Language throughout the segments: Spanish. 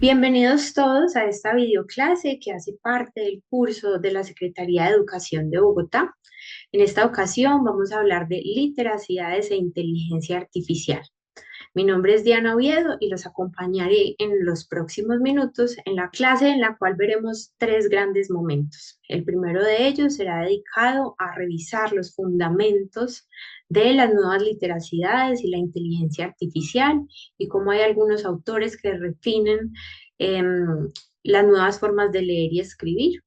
Bienvenidos todos a esta videoclase que hace parte del curso de la Secretaría de Educación de Bogotá. En esta ocasión vamos a hablar de literacidades e inteligencia artificial. Mi nombre es Diana Oviedo y los acompañaré en los próximos minutos en la clase en la cual veremos tres grandes momentos. El primero de ellos será dedicado a revisar los fundamentos de las nuevas literacidades y la inteligencia artificial y cómo hay algunos autores que definen las nuevas formas de leer y escribir.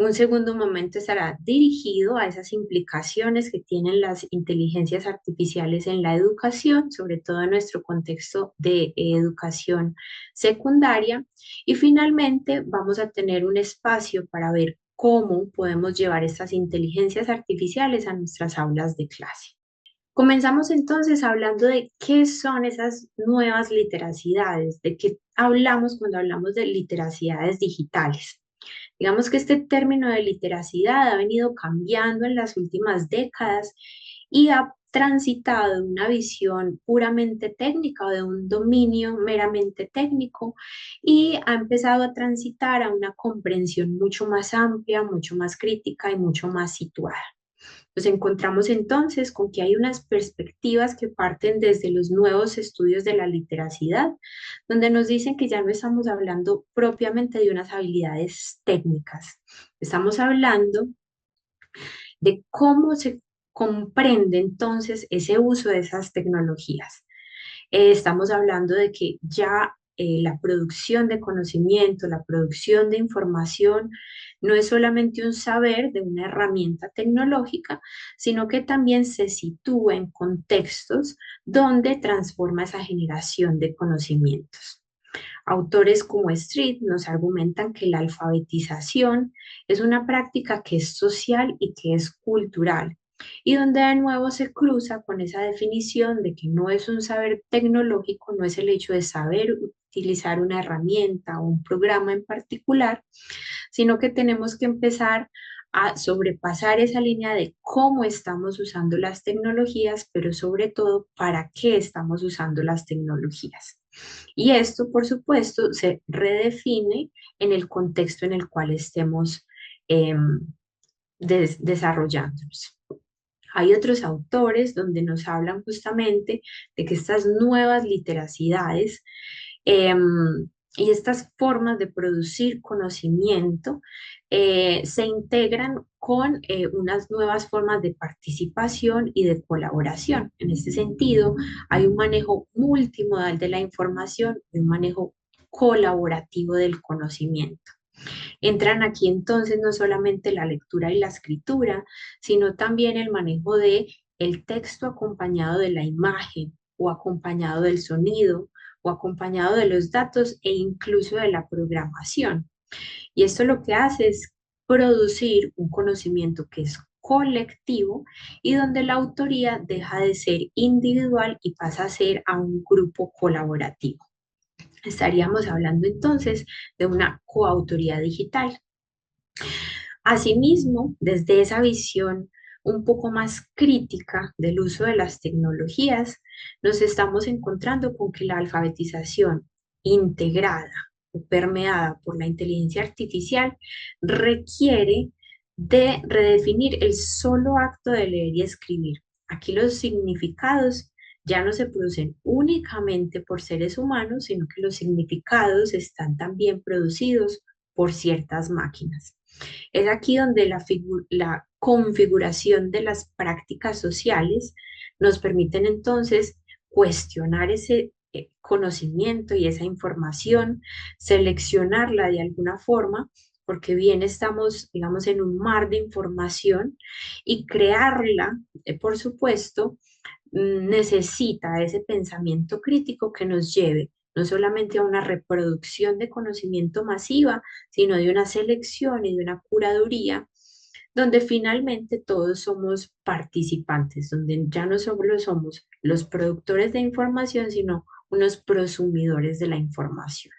Un segundo momento estará dirigido a esas implicaciones que tienen las inteligencias artificiales en la educación, sobre todo en nuestro contexto de educación secundaria. Y finalmente vamos a tener un espacio para ver cómo podemos llevar estas inteligencias artificiales a nuestras aulas de clase. Comenzamos entonces hablando de qué son esas nuevas literacidades, de qué hablamos cuando hablamos de literacidades digitales. Digamos que este término de literacidad ha venido cambiando en las últimas décadas y ha transitado de una visión puramente técnica o de un dominio meramente técnico y ha empezado a transitar a una comprensión mucho más amplia, mucho más crítica y mucho más situada. Nos encontramos entonces con que hay unas perspectivas que parten desde los nuevos estudios de la literacidad, donde nos dicen que ya no estamos hablando propiamente de unas habilidades técnicas, estamos hablando de cómo se comprende entonces ese uso de esas tecnologías. Estamos hablando de que ya la producción de conocimiento, la producción de información, no es solamente un saber de una herramienta tecnológica, sino que también se sitúa en contextos donde transforma esa generación de conocimientos. Autores como Street nos argumentan que la alfabetización es una práctica que es social y que es cultural, y donde de nuevo se cruza con esa definición de que no es un saber tecnológico, no es el hecho de saber utilizar una herramienta o un programa en particular, sino que tenemos que empezar a sobrepasar esa línea de cómo estamos usando las tecnologías, pero sobre todo para qué estamos usando las tecnologías. Y esto, por supuesto, se redefine en el contexto en el cual estemos eh, desarrollándonos. Hay otros autores donde nos hablan justamente de que estas nuevas literacidades eh, y estas formas de producir conocimiento se integran con unas nuevas formas de participación y de colaboración. En este sentido, hay un manejo multimodal de la información y un manejo colaborativo del conocimiento. Entran aquí entonces no solamente la lectura y la escritura, sino también el manejo de el texto acompañado de la imagen o acompañado del sonido o acompañado de los datos e incluso de la programación. Y esto lo que hace es producir un conocimiento que es colectivo y donde la autoría deja de ser individual y pasa a ser a un grupo colaborativo. Estaríamos hablando entonces de una coautoría digital. Asimismo, desde esa visión un poco más crítica del uso de las tecnologías, nos estamos encontrando con que la alfabetización integrada o permeada por la inteligencia artificial requiere de redefinir el solo acto de leer y escribir. Aquí los significados ya no se producen únicamente por seres humanos, sino que los significados están también producidos por ciertas máquinas. Es aquí donde la configuración de las prácticas sociales nos permiten entonces cuestionar ese conocimiento y esa información, seleccionarla de alguna forma, porque bien estamos, digamos, en un mar de información y crearla, por supuesto, necesita ese pensamiento crítico que nos lleve no solamente a una reproducción de conocimiento masiva, sino de una selección y de una curaduría, donde finalmente todos somos participantes, donde ya no solo somos los productores de información, sino unos prosumidores de la información.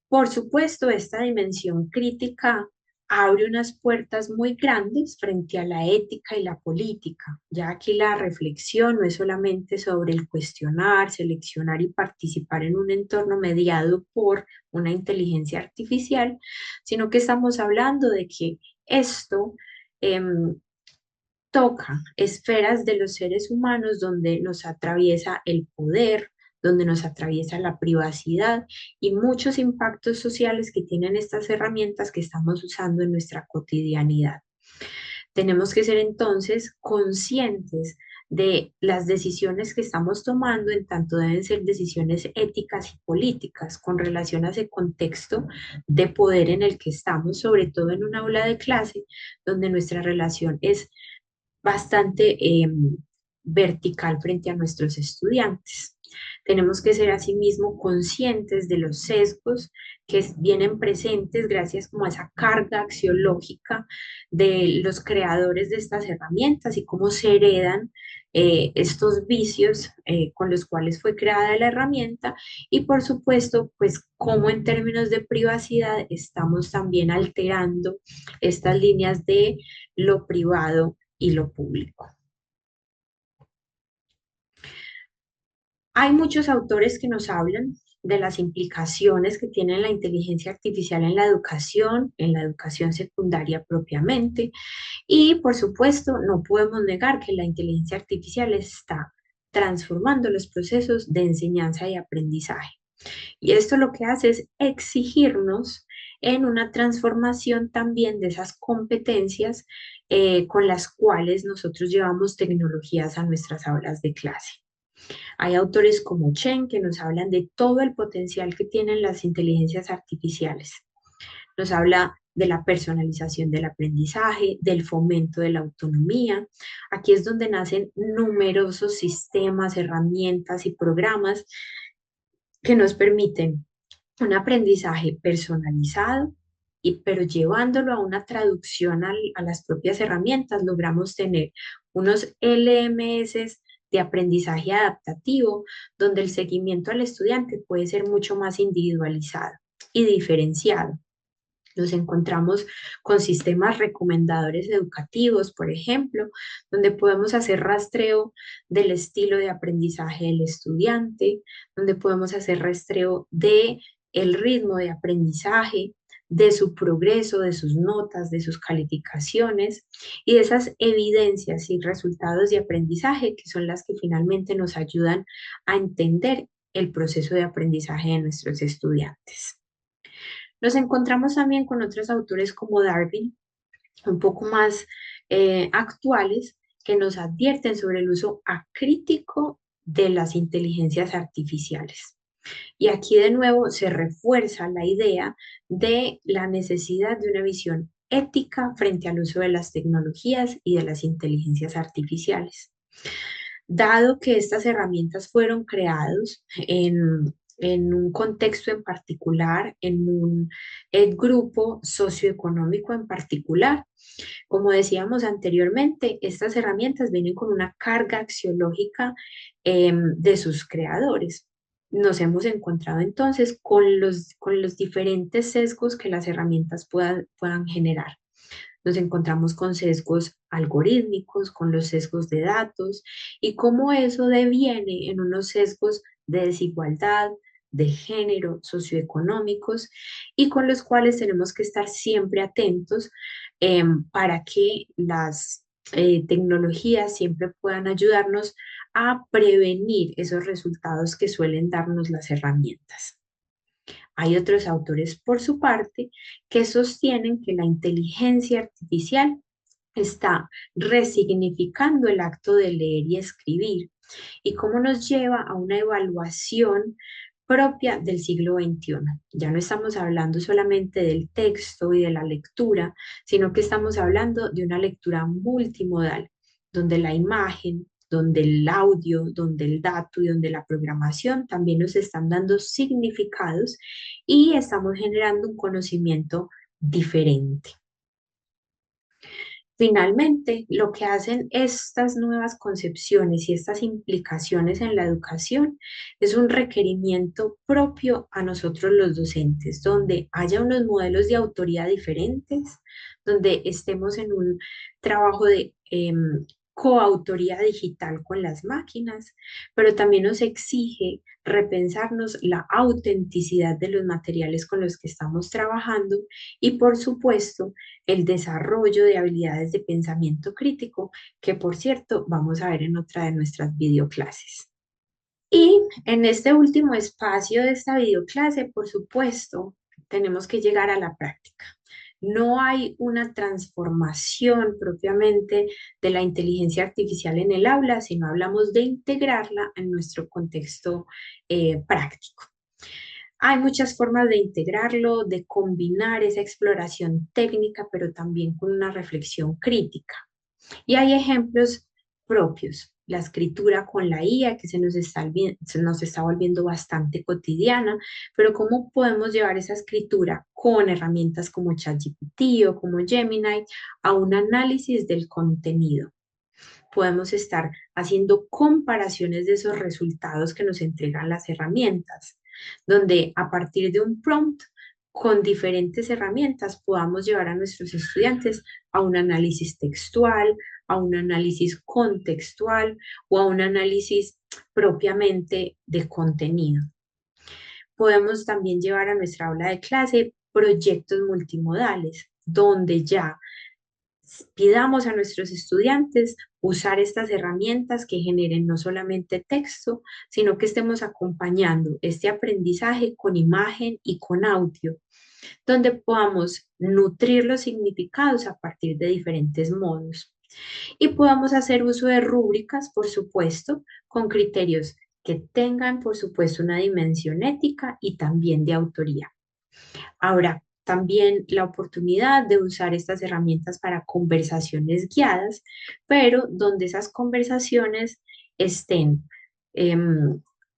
Por supuesto, esta dimensión crítica abre unas puertas muy grandes frente a la ética y la política. Ya aquí la reflexión no es solamente sobre el cuestionar, seleccionar y participar en un entorno mediado por una inteligencia artificial, sino que estamos hablando de que esto em, toca esferas de los seres humanos donde nos atraviesa el poder, donde nos atraviesa la privacidad y muchos impactos sociales que tienen estas herramientas que estamos usando en nuestra cotidianidad. Tenemos que ser entonces conscientes de las decisiones que estamos tomando, en tanto deben ser decisiones éticas y políticas con relación a ese contexto de poder en el que estamos, sobre todo en un aula de clase, donde nuestra relación es bastante vertical frente a nuestros estudiantes. Tenemos que ser asimismo conscientes de los sesgos que vienen presentes gracias como a esa carga axiológica de los creadores de estas herramientas y cómo se heredan estos vicios con los cuales fue creada la herramienta y por supuesto pues cómo en términos de privacidad estamos también alterando estas líneas de lo privado y lo público. Hay muchos autores que nos hablan de las implicaciones que tiene la inteligencia artificial en la educación secundaria propiamente, y por supuesto no podemos negar que la inteligencia artificial está transformando los procesos de enseñanza y aprendizaje. Y esto lo que hace es exigirnos en una transformación también de esas competencias con las cuales nosotros llevamos tecnologías a nuestras aulas de clase. Hay autores como Chen que nos hablan de todo el potencial que tienen las inteligencias artificiales. Nos habla de la personalización del aprendizaje, del fomento de la autonomía. Aquí es donde nacen numerosos sistemas, herramientas y programas que nos permiten un aprendizaje personalizado, pero llevándolo a una traducción a las propias herramientas, logramos tener unos LMS de aprendizaje adaptativo, donde el seguimiento al estudiante puede ser mucho más individualizado y diferenciado. Nos encontramos con sistemas recomendadores educativos, por ejemplo, donde podemos hacer rastreo del estilo de aprendizaje del estudiante, donde podemos hacer rastreo de el ritmo de aprendizaje, de su progreso, de sus notas, de sus calificaciones y de esas evidencias y resultados de aprendizaje que son las que finalmente nos ayudan a entender el proceso de aprendizaje de nuestros estudiantes. Nos encontramos también con otros autores como Darwin, un poco más actuales, que nos advierten sobre el uso acrítico de las inteligencias artificiales. Y aquí de nuevo se refuerza la idea de la necesidad de una visión ética frente al uso de las tecnologías y de las inteligencias artificiales. Dado que estas herramientas fueron creadas en un contexto en particular, en un grupo socioeconómico en particular. Como decíamos anteriormente, estas herramientas vienen con una carga axiológica de sus creadores. Nos hemos encontrado entonces con los diferentes sesgos que las herramientas puedan generar. Nos encontramos con sesgos algorítmicos, con los sesgos de datos y cómo eso deviene en unos sesgos de desigualdad, de género, socioeconómicos y con los cuales tenemos que estar siempre atentos para que las tecnologías siempre puedan ayudarnos a prevenir esos resultados que suelen darnos las herramientas. Hay otros autores, por su parte, que sostienen que la inteligencia artificial está resignificando el acto de leer y escribir y cómo nos lleva a una evaluación propia del siglo XXI. Ya no estamos hablando solamente del texto y de la lectura, sino que estamos hablando de una lectura multimodal, donde la imagen, donde el audio, donde el dato y donde la programación también nos están dando significados y estamos generando un conocimiento diferente. Finalmente, lo que hacen estas nuevas concepciones y estas implicaciones en la educación es un requerimiento propio a nosotros los docentes, donde haya unos modelos de autoría diferentes, donde estemos en un trabajo de coautoría digital con las máquinas, pero también nos exige repensarnos la autenticidad de los materiales con los que estamos trabajando y, por supuesto, el desarrollo de habilidades de pensamiento crítico, que por cierto vamos a ver en otra de nuestras videoclases. Y en este último espacio de esta videoclase, por supuesto, tenemos que llegar a la práctica. No hay una transformación propiamente de la inteligencia artificial en el aula, sino hablamos de integrarla en nuestro contexto práctico. Hay muchas formas de integrarlo, de combinar esa exploración técnica, pero también con una reflexión crítica. Y hay ejemplos propios. La escritura con la IA, que se nos está volviendo bastante cotidiana, pero ¿cómo podemos llevar esa escritura con herramientas como ChatGPT o como Gemini a un análisis del contenido? Podemos estar haciendo comparaciones de esos resultados que nos entregan las herramientas, donde a partir de un prompt con diferentes herramientas podamos llevar a nuestros estudiantes a un análisis textual, a un análisis contextual o a un análisis propiamente de contenido. Podemos también llevar a nuestra aula de clase proyectos multimodales, donde ya pidamos a nuestros estudiantes usar estas herramientas que generen no solamente texto, sino que estemos acompañando este aprendizaje con imagen y con audio, donde podamos nutrir los significados a partir de diferentes modos. Y podamos hacer uso de rúbricas, por supuesto, con criterios que tengan, por supuesto, una dimensión ética y también de autoría. Habrá también la oportunidad de usar estas herramientas para conversaciones guiadas, pero donde esas conversaciones estén,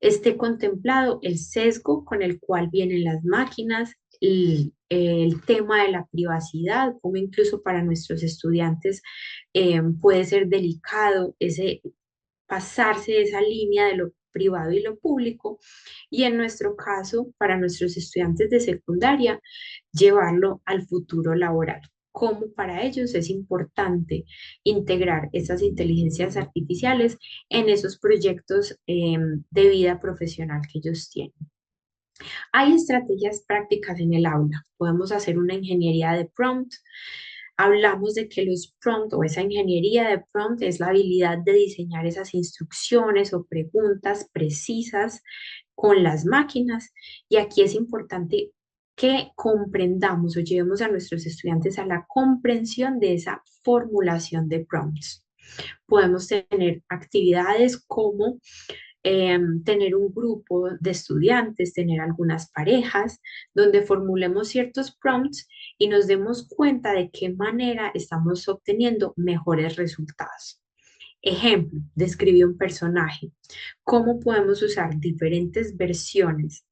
esté contemplado el sesgo con el cual vienen las máquinas, el tema de la privacidad, como incluso para nuestros estudiantes puede ser delicado ese pasarse de esa línea de lo privado y lo público, y en nuestro caso, para nuestros estudiantes de secundaria, llevarlo al futuro laboral. Cómo para ellos es importante integrar esas inteligencias artificiales en esos proyectos de vida profesional que ellos tienen. Hay estrategias prácticas en el aula. Podemos hacer una ingeniería de prompt. Hablamos de que los prompt o esa ingeniería de prompt es la habilidad de diseñar esas instrucciones o preguntas precisas con las máquinas. Y aquí es importante que comprendamos o llevemos a nuestros estudiantes a la comprensión de esa formulación de prompts. Podemos tener actividades como tener un grupo de estudiantes, tener algunas parejas, donde formulemos ciertos prompts y nos demos cuenta de qué manera estamos obteniendo mejores resultados. Ejemplo, describir un personaje. ¿Cómo podemos usar diferentes versiones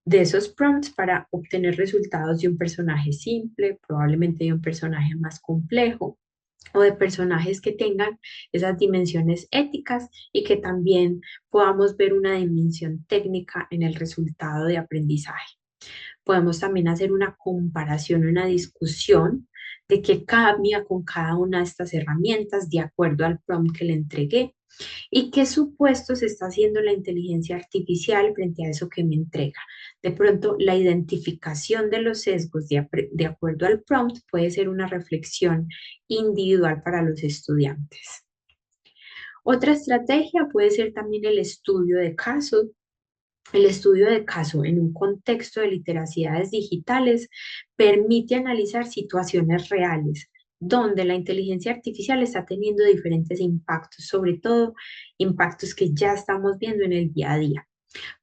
de esos prompts para obtener resultados de un personaje simple, probablemente de un personaje más complejo, o de personajes que tengan esas dimensiones éticas y que también podamos ver una dimensión técnica en el resultado de aprendizaje? Podemos también hacer una comparación, una discusión de qué cambia con cada una de estas herramientas de acuerdo al prompt que le entregué y qué supuestos está haciendo la inteligencia artificial frente a eso que me entrega. De pronto, la identificación de los sesgos de acuerdo al prompt puede ser una reflexión individual para los estudiantes. Otra estrategia puede ser también el estudio de casos. El estudio de caso en un contexto de literacidades digitales permite analizar situaciones reales donde la inteligencia artificial está teniendo diferentes impactos, sobre todo impactos que ya estamos viendo en el día a día.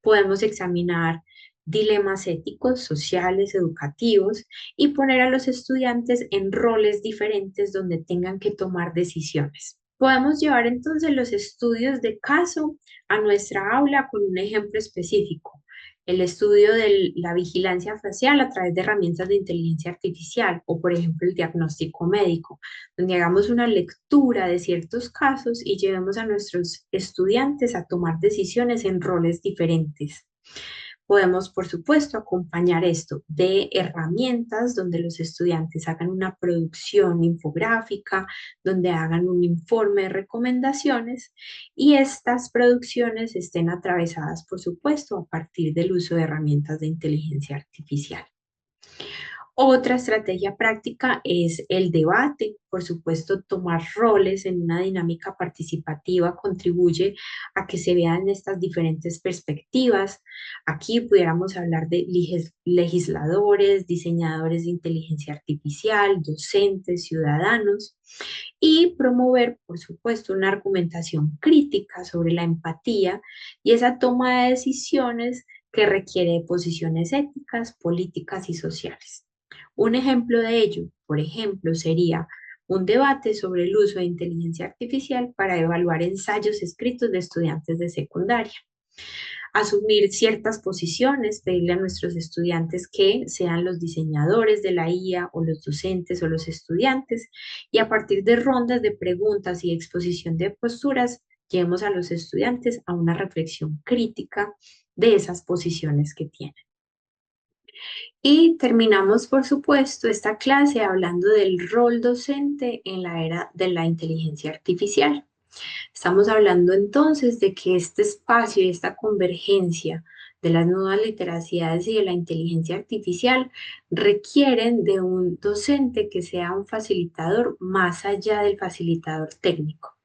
Podemos examinar dilemas éticos, sociales, educativos y poner a los estudiantes en roles diferentes donde tengan que tomar decisiones. Podemos llevar entonces los estudios de caso a nuestra aula con un ejemplo específico. el estudio de la vigilancia facial a través de herramientas de inteligencia artificial o, por ejemplo, el diagnóstico médico, donde hagamos una lectura de ciertos casos y llevemos a nuestros estudiantes a tomar decisiones en roles diferentes. Podemos, por supuesto, acompañar esto de herramientas donde los estudiantes hagan una producción infográfica, donde hagan un informe de recomendaciones y estas producciones estén atravesadas, por supuesto, a partir del uso de herramientas de inteligencia artificial. Otra estrategia práctica es el debate. Por supuesto, tomar roles en una dinámica participativa contribuye a que se vean estas diferentes perspectivas. Aquí pudiéramos hablar de legisladores, diseñadores de inteligencia artificial, docentes, ciudadanos y promover, por supuesto, una argumentación crítica sobre la empatía y esa toma de decisiones que requiere de posiciones éticas, políticas y sociales. Un ejemplo de ello, por ejemplo, sería un debate sobre el uso de inteligencia artificial para evaluar ensayos escritos de estudiantes de secundaria. Asumir ciertas posiciones, pedirle a nuestros estudiantes que sean los diseñadores de la IA o los docentes o los estudiantes y a partir de rondas de preguntas y exposición de posturas, llevemos a los estudiantes a una reflexión crítica de esas posiciones que tienen. Y terminamos, por supuesto, esta clase hablando del rol docente en la era de la inteligencia artificial. Estamos hablando entonces de que este espacio y esta convergencia de las nuevas literacidades y de la inteligencia artificial requieren de un docente que sea un facilitador más allá del facilitador técnico,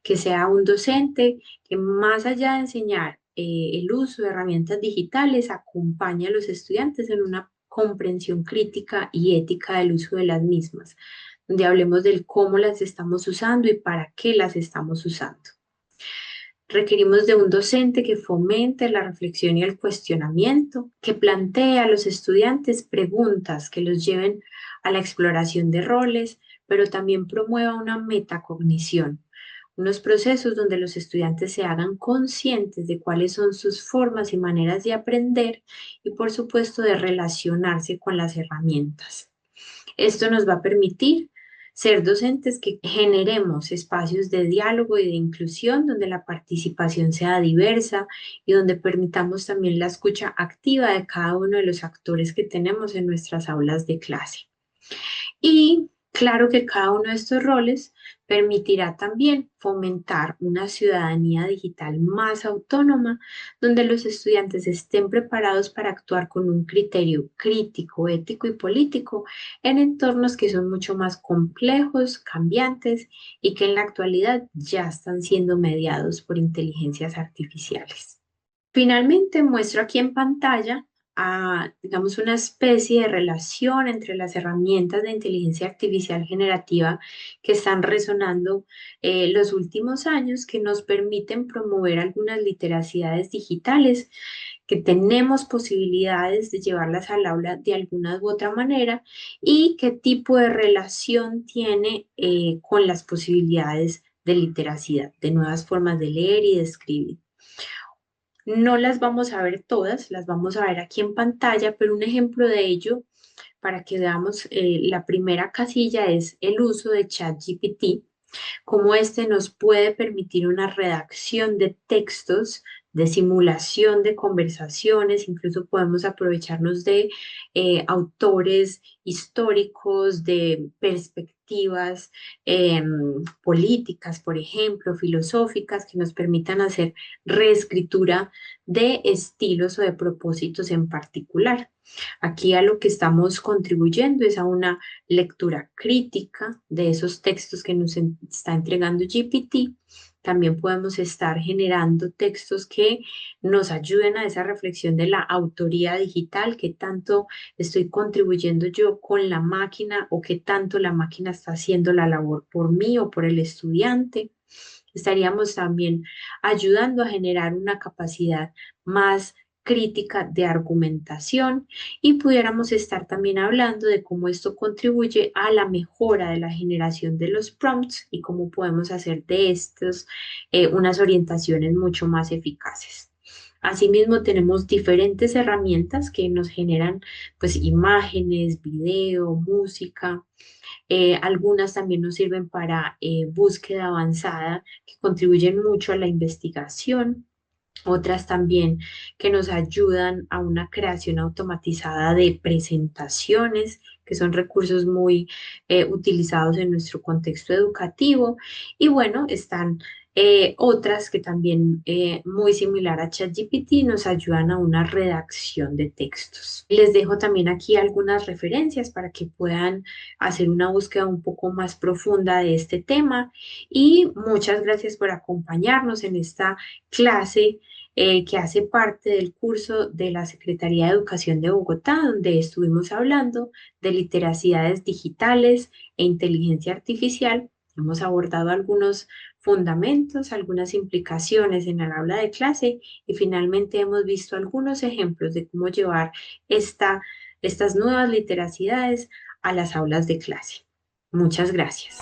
que sea un docente que más allá de enseñar el uso de herramientas digitales, acompañe a los estudiantes en una comprensión crítica y ética del uso de las mismas, donde hablemos del cómo las estamos usando y para qué las estamos usando. Requerimos de un docente que fomente la reflexión y el cuestionamiento, que plantee a los estudiantes preguntas que los lleven a la exploración de roles, pero también promueva una metacognición, unos procesos donde los estudiantes se hagan conscientes de cuáles son sus formas y maneras de aprender y, por supuesto, de relacionarse con las herramientas. Esto nos va a permitir ser docentes que generemos espacios de diálogo y de inclusión donde la participación sea diversa y donde permitamos también la escucha activa de cada uno de los actores que tenemos en nuestras aulas de clase. Y claro que cada uno de estos roles permitirá también fomentar una ciudadanía digital más autónoma, donde los estudiantes estén preparados para actuar con un criterio crítico, ético y político en entornos que son mucho más complejos, cambiantes y que en la actualidad ya están siendo mediados por inteligencias artificiales. Finalmente, muestro aquí en pantalla, digamos, una especie de relación entre las herramientas de inteligencia artificial generativa que están resonando los últimos años, que nos permiten promover algunas literacidades digitales, que tenemos posibilidades de llevarlas al aula de alguna u otra manera y qué tipo de relación tiene con las posibilidades de literacidad, de nuevas formas de leer y de escribir. No las vamos a ver todas, las vamos a ver aquí en pantalla, pero un ejemplo de ello para que veamos la primera casilla es el uso de ChatGPT, cómo este nos puede permitir una redacción de textos, de simulación de conversaciones, incluso podemos aprovecharnos de autores históricos, de perspectivas políticas, por ejemplo, filosóficas, que nos permitan hacer reescritura de estilos o de propósitos en particular. Aquí a lo que estamos contribuyendo es a una lectura crítica de esos textos que nos está entregando GPT. También podemos estar generando textos que nos ayuden a esa reflexión de la autoría digital, qué tanto estoy contribuyendo yo con la máquina o qué tanto la máquina está haciendo la labor por mí o por el estudiante. Estaríamos también ayudando a generar una capacidad más crítica de argumentación y pudiéramos estar también hablando de cómo esto contribuye a la mejora de la generación de los prompts y cómo podemos hacer de estos unas orientaciones mucho más eficaces. Asimismo, tenemos diferentes herramientas que nos generan pues imágenes, video, música. Algunas también nos sirven para búsqueda avanzada que contribuyen mucho a la investigación. Otras también que nos ayudan a una creación automatizada de presentaciones, que son recursos muy utilizados en nuestro contexto educativo. Y bueno, están otras que también, muy similar a ChatGPT, nos ayudan a una redacción de textos. Les dejo también aquí algunas referencias para que puedan hacer una búsqueda un poco más profunda de este tema. Y muchas gracias por acompañarnos en esta clase que hace parte del curso de la Secretaría de Educación de Bogotá, donde estuvimos hablando de literacidades digitales e inteligencia artificial. Hemos abordado algunos fundamentos, algunas implicaciones en el aula de clase y finalmente hemos visto algunos ejemplos de cómo llevar estas nuevas literacidades a las aulas de clase. Muchas gracias.